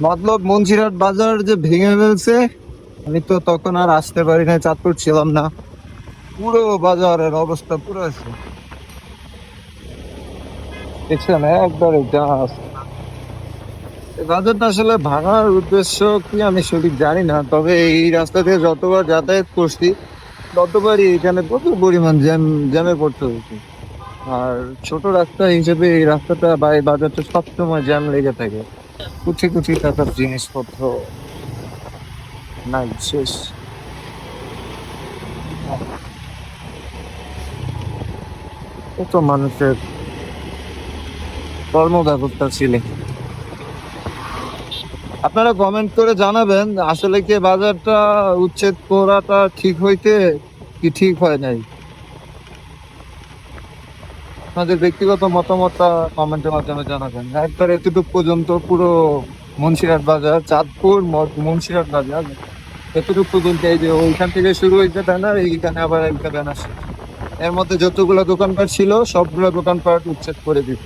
মতলব মুন্সিরহাট বাজার যে ভেঙে ফেলছে, আমি তো তখন আর আসতে পারি না, চাঁদপুর ছিলাম না। পুরো বাজারের অবস্থা পুরো আছে, দেখছেন একবারে জাহাজ। এই বাজারটা আসলে ভাঙার উদ্দেশ্য কি আমি সঠিক জানি না, তবে এই রাস্তা দিয়ে যতবার যাতায়াত করছি ততবারই এখানে প্রচুর পরিমাণ জ্যামে পড়তে হয়েছে। আর ছোট রাস্তা হিসেবে এই রাস্তাটা বা এই বাজারটা সবসময় জ্যাম লেগে থাকে। কুচি কুচি টাকার জিনিসপত্র নাই শেষ। কত মানুষের কর্মব্যবস্থা ছিল। আপনারা কমেন্ট করে জানাবেন আসলে কি বাজারটা উচ্ছেদ করাটা ঠিক হইতে কি ঠিক হয় নাই। আপনাদের ব্যক্তিগত মতামতটা কমেন্টের মাধ্যমে জানাবেন। একবার এতটুকু পর্যন্ত পুরো মুন্সিরহাট বাজার, চাঁদপুর মুন্সিরহাট বাজার এতটুকু পর্যন্ত, এই যে ওইখান থেকে শুরু হয়েছে ব্যানার, এইখানে আবার একটা ব্যানার শেষ। এর মধ্যে যতগুলো দোকানপাট ছিল সবগুলো দোকানপাট উচ্ছেদ করে দিত।